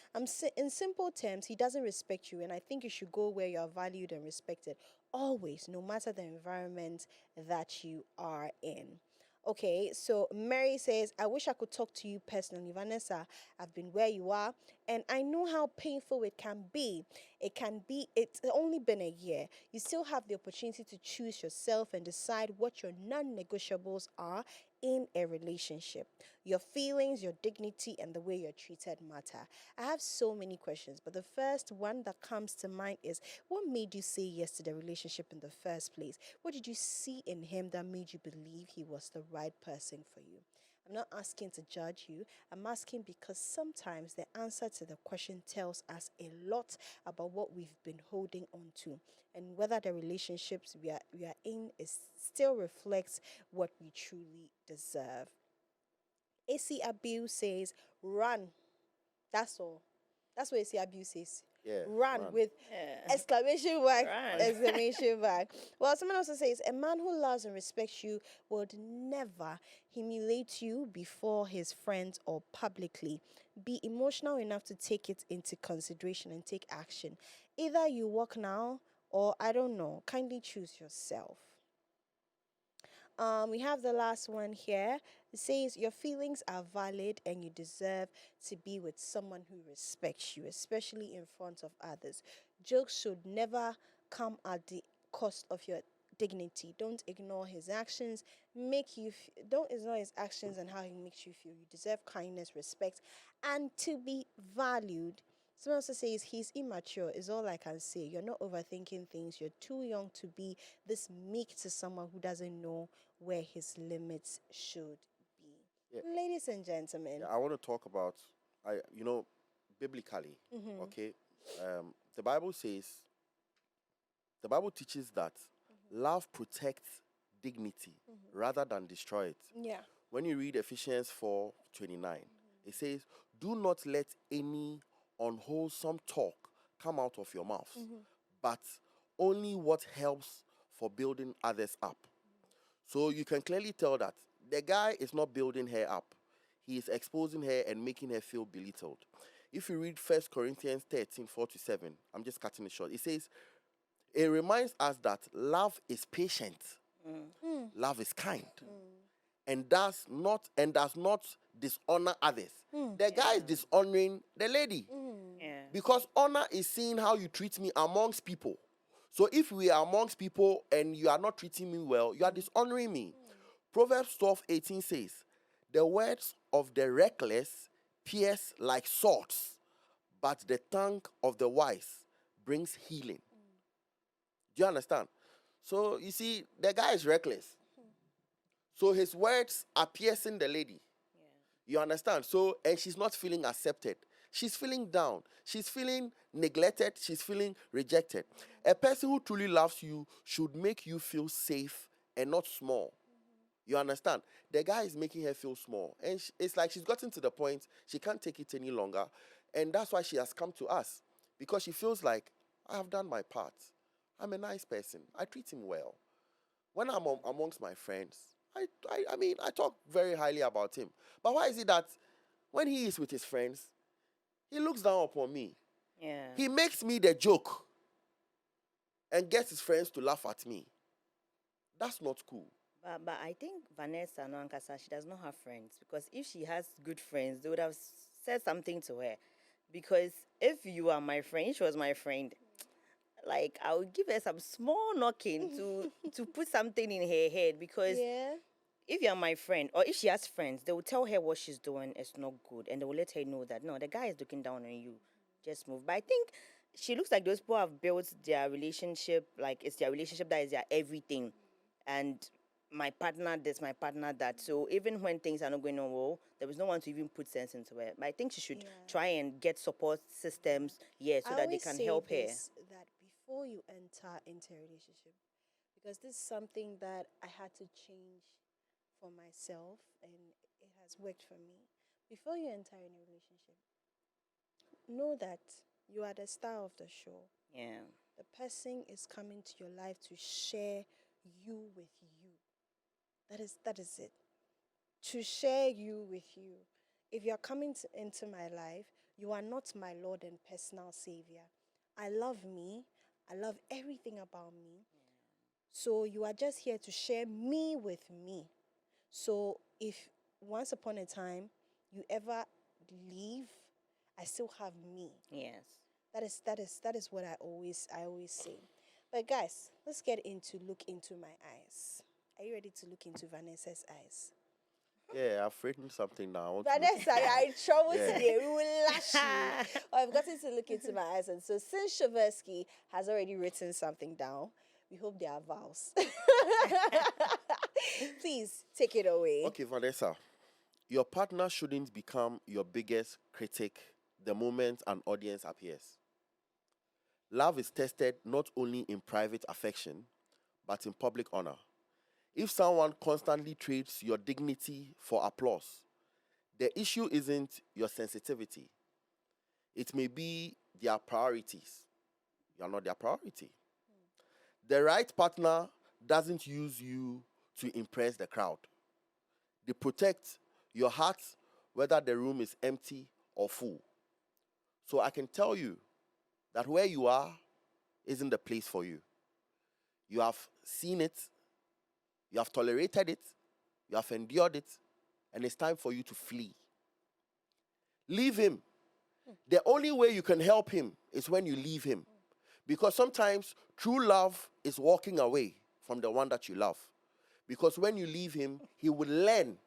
S1: in simple terms, he doesn't respect you, and I think you should go where you are valued and respected, always, no matter the environment that you are in. Okay, so Mary says, I wish I could talk to you personally. Vanessa, I've been where you are, and I know how painful it can be. It's only been a year. You still have the opportunity to choose yourself and decide what your non-negotiables are in a relationship. Your feelings, your dignity, and the way you're treated matter. I have so many questions, but the first one that comes to mind is, what made you say yes to the relationship in the first place? What did you see in him that made you believe he was the right person for you? I'm not asking to judge you. I'm asking because sometimes the answer to the question tells us a lot about what we've been holding on to and whether the relationships we are in still reflects what we truly deserve. AC Abiu says, run. That's all. That's what AC Abiu says.
S3: Yeah,
S1: run with exclamation mark, exclamation mark. Well, someone also says, a man who loves and respects you would never humiliate you before his friends or publicly. Be emotional enough to take it into consideration and take action. Either you walk now or I don't know. Kindly choose yourself. We have the last one here. It says your feelings are valid and you deserve to be with someone who respects you, especially in front of others. Jokes should never come at the cost of your dignity. Don't ignore his actions. Don't ignore his actions and how he makes you feel. You deserve kindness, respect, and to be valued. Someone also says he's immature, is all I can say. You're not overthinking things. You're too young to be this meek to someone who doesn't know where his limits should be.
S3: Yeah.
S1: Ladies and gentlemen.
S3: Yeah, I want to talk about, biblically, okay? The Bible teaches that love protects dignity rather than destroy it.
S1: Yeah.
S3: When you read Ephesians 4:29, it says, do not let any unwholesome talk come out of your mouth, but only what helps for building others up. So you can clearly tell that the guy is not building her up. He is exposing her and making her feel belittled. If you read 1 Corinthians 13:4-7, I'm just cutting it short. It says, it reminds us that love is patient, love is kind, and does not dishonor others. The guy is dishonoring the lady. Because honor is seeing how you treat me amongst people. So if we are amongst people and you are not treating me well, you are dishonoring me. Proverbs 12:18 says, the words of the reckless pierce like swords, but the tongue of the wise brings healing. Do you understand? So you see, the guy is reckless. So his words are piercing the lady. You understand? So, and she's not feeling accepted. She's feeling down. She's feeling neglected. She's feeling rejected. A person who truly loves you should make you feel safe and not small. You understand? The guy is making her feel small. And it's like she's gotten to the point she can't take it any longer. And that's why she has come to us. Because she feels like, I have done my part. I'm a nice person. I treat him well. When I'm amongst my friends, I mean, I talk very highly about him. But why is it that when he is with his friends, he looks down upon me?
S2: Yeah.
S3: He makes me the joke and gets his friends to laugh at me. That's not cool.
S2: But I think Vanessa no Ankasa, she does not have friends, because if she has good friends, they would have said something to her. Because if you are my friend, if she was my friend, like I would give her some small knocking to put something in her head. Because
S1: Yeah.
S2: if you're my friend, or if she has friends, they will tell her what she's doing is not good, and they will let her know that no, the guy is looking down on you. Just move. But I think she looks like those people have built their relationship, like it's their relationship that is their everything. And my partner this, my partner that. So even when things are not going on well, there was no one to even put sense into it. But I think she should try and get support systems, so
S1: I
S2: that they
S1: always
S2: can
S1: say
S2: help her.
S1: this, that before you enter into a relationship, because this is something that I had to change for myself and it has worked for me. Before you enter in a relationship, know that you are the star of the show.
S2: Yeah.
S1: The person is coming to your life to share you with you. That is it. To share you with you. If you are coming into my life, you are not my Lord and personal Savior. I love me. I love everything about me. So you are just here to share me with me. So if once upon a time you ever leave, I still have me.
S2: Yes.
S1: That is what I always say. But guys, let's get into look into my eyes. Are you ready to look into Vanessa's eyes?
S3: Yeah, I've written something now. I want to look
S1: Vanessa,
S3: into it.
S1: I trouble
S3: Yeah.
S1: today. We will lash you. I've gotten to look into my eyes, and so since Shovesky has already written something down, we hope they are vows. Please take it away.
S3: Okay, Vanessa. Your partner shouldn't become your biggest critic the moment an audience appears. Love is tested not only in private affection, but in public honor. If someone constantly trades your dignity for applause, the issue isn't your sensitivity. It may be their priorities. You are not their priority. The right partner doesn't use you to impress the crowd. They protect your heart whether the room is empty or full. So I can tell you that where you are isn't the place for you. You have seen it, you have tolerated it, you have endured it, and it's time for you to flee. Leave him. The only way you can help him is when you leave him. Because sometimes true love is walking away from the one that you love. Because when you leave him, he will learn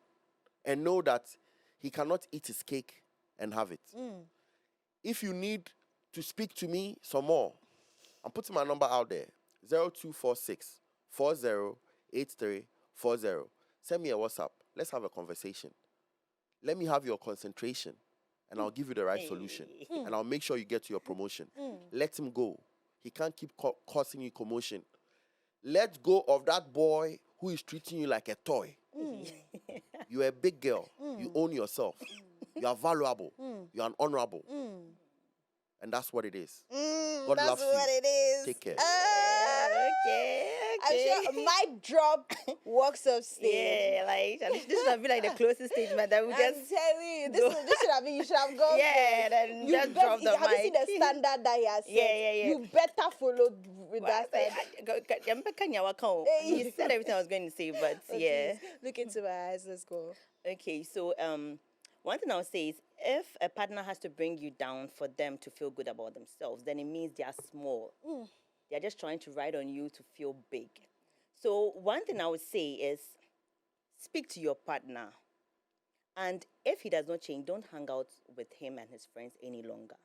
S3: and know that he cannot eat his cake and have it. If you need to speak to me some more, I'm putting my number out there. 0246 408340. Send me a WhatsApp. Let's have a conversation. Let me have your concentration and I'll give you the right solution. And I'll make sure you get to your promotion. Let him go. He can't keep causing you commotion. Let go of that boy who is treating you like a toy. You're a big girl. You own yourself. You are valuable. You are honorable. And that's what it is. God
S1: That's
S3: loves
S1: what
S3: you.
S1: it is.
S3: Take care.
S2: Okay.
S1: I'm sure mic drop walks off stage.
S2: Yeah, like this should be like the closest statement that we
S1: I'm
S2: just.
S1: telling you,
S2: go.
S1: this should have been. You should have gone.
S2: Yeah,
S1: first.
S2: then
S1: You
S2: just
S1: bet-
S2: drop the
S1: Have you seen
S2: mic.
S1: the standard that he has set?
S2: Yeah.
S1: You better follow with that standard.
S2: He said everything I was going to say, but
S1: Oh,
S2: yeah.
S1: please, look into my eyes. Let's go.
S2: Okay, so one thing I'll say is if a partner has to bring you down for them to feel good about themselves, then it means they are small. They're just trying to ride on you to feel big. So one thing I would say is speak to your partner. And if he does not change, don't hang out with him and his friends any longer.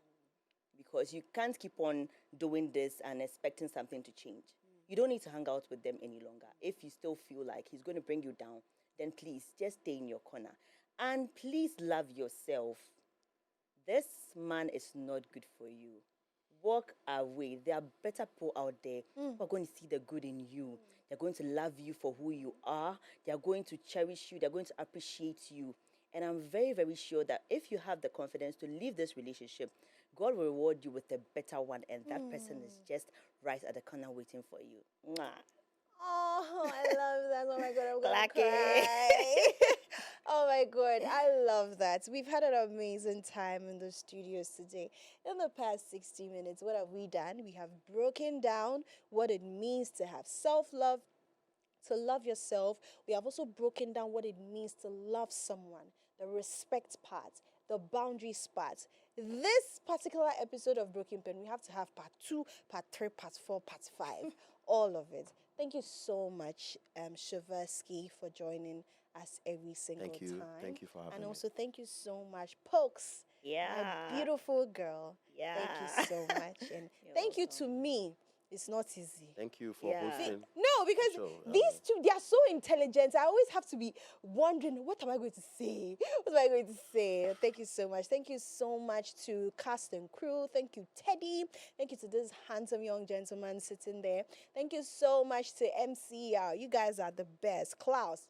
S2: Because you can't keep on doing this and expecting something to change. You don't need to hang out with them any longer. If you still feel like he's going to bring you down, then please just stay in your corner. And please love yourself. This man is not good for you. Walk away. There are better people out there who are going to see the good in you. They're going to love you for who you are. They're going to cherish you. They're going to appreciate you. And I'm very, very sure that if you have the confidence to leave this relationship, God will reward you with a better one. And that person is just right at the corner waiting for you. Mwah.
S1: Oh, I love that. Oh my God, I'm gonna
S2: Clack it.
S1: cry. Oh my God, I love that. We've had an amazing time in the studios today. In the past 60 minutes, what have we done? We have broken down what it means to have self love, to love yourself. We have also broken down what it means to love someone, the respect part, the boundaries part. This particular episode of Broken Pen, we have to have part 2, part 3, part 4, part 5, all of it. Thank you so much, Shovesky, for joining us every single
S3: Thank you.
S1: time.
S3: Thank you for having
S1: And
S3: me.
S1: also, thank you so much, Pokes, my
S2: Yeah.
S1: beautiful girl.
S2: Yeah.
S1: Thank you so much. And
S2: You're
S1: thank you
S2: welcome.
S1: to me. It's not easy.
S3: Thank you for
S2: Yeah.
S3: hosting.
S1: No, because
S3: Sure,
S1: these two, they are so intelligent. I always have to be wondering, what am I going to say? What am I going to say? Thank you so much. Thank you so much to cast and crew. Thank you, Teddy. Thank you to this handsome young gentleman sitting there. Thank you so much to MCR. You guys are the best. Klaus.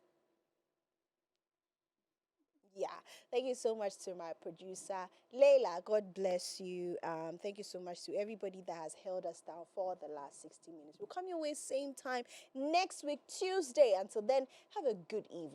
S1: Yeah, thank you so much to my producer, Layla. God bless you. Thank you so much to everybody that has held us down for the last 60 minutes. We'll come your way same time next week, Tuesday. Until then, have a good evening.